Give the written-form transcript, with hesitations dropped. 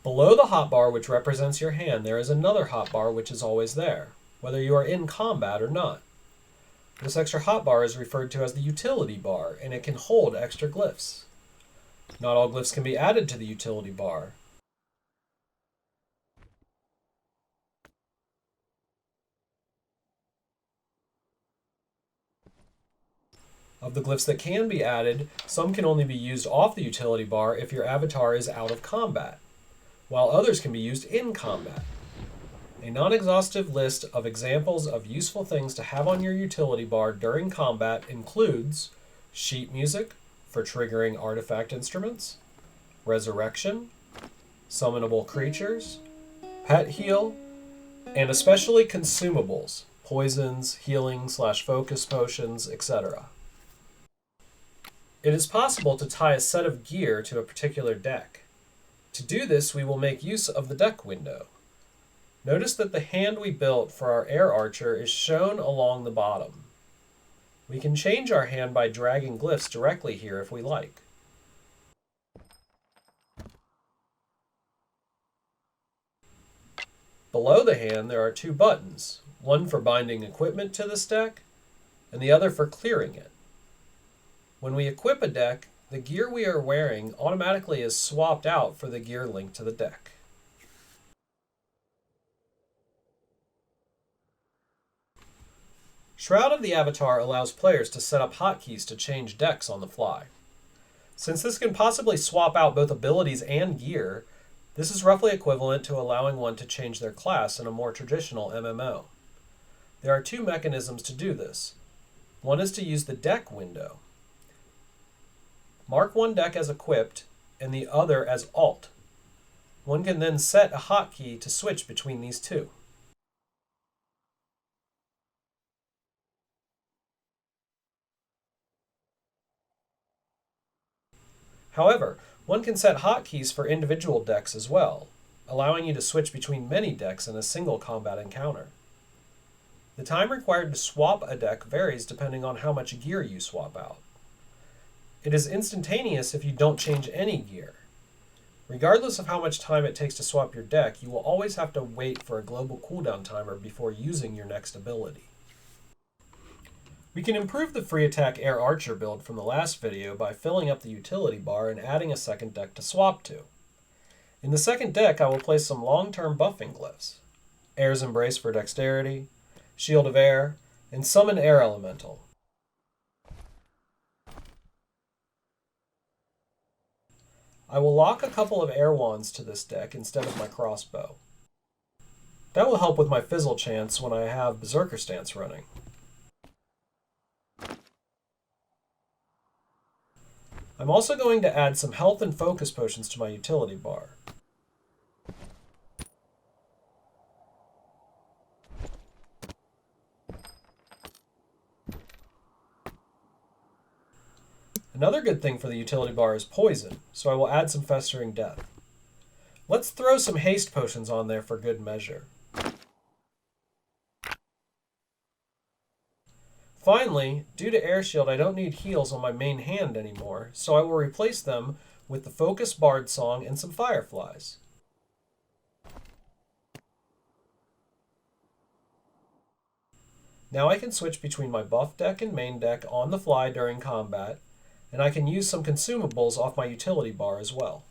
Below the hotbar, which represents your hand, there is another hotbar which is always there, whether you are in combat or not. This extra hotbar is referred to as the utility bar, and it can hold extra glyphs. Not all glyphs can be added to the utility bar. Of the glyphs that can be added, some can only be used off the utility bar if your avatar is out of combat, while others can be used in combat. A non-exhaustive list of examples of useful things to have on your utility bar during combat includes sheet music for triggering artifact instruments, resurrection, summonable creatures, pet heal, and especially consumables, poisons, healing/focus potions, etc. It is possible to tie a set of gear to a particular deck. To do this, we will make use of the deck window. Notice that the hand we built for our air archer is shown along the bottom. We can change our hand by dragging glyphs directly here if we like. Below the hand, there are two buttons, one for binding equipment to this deck, and the other for clearing it. When we equip a deck, the gear we are wearing automatically is swapped out for the gear linked to the deck. Shroud of the Avatar allows players to set up hotkeys to change decks on the fly. Since this can possibly swap out both abilities and gear, this is roughly equivalent to allowing one to change their class in a more traditional MMO. There are two mechanisms to do this. One is to use the deck window. Mark one deck as equipped and the other as alt. One can then set a hotkey to switch between these two. However, one can set hotkeys for individual decks as well, allowing you to switch between many decks in a single combat encounter. The time required to swap a deck varies depending on how much gear you swap out. It is instantaneous if you don't change any gear. Regardless of how much time it takes to swap your deck, you will always have to wait for a global cooldown timer before using your next ability. We can improve the free attack Air Archer build from the last video by filling up the utility bar and adding a second deck to swap to. In the second deck, I will place some long-term buffing glyphs: Air's Embrace for dexterity, Shield of Air, and Summon Air Elemental. I will lock a couple of air wands to this deck instead of my crossbow. That will help with my fizzle chance when I have Berserker Stance running. I'm also going to add some health and focus potions to my utility bar. Another good thing for the utility bar is poison, so I will add some Festering Death. Let's throw some haste potions on there for good measure. Finally, due to Air Shield, I don't need heals on my main hand anymore, so I will replace them with the Focus Bard Song and some Fireflies. Now I can switch between my buff deck and main deck on the fly during combat, and I can use some consumables off my utility bar as well.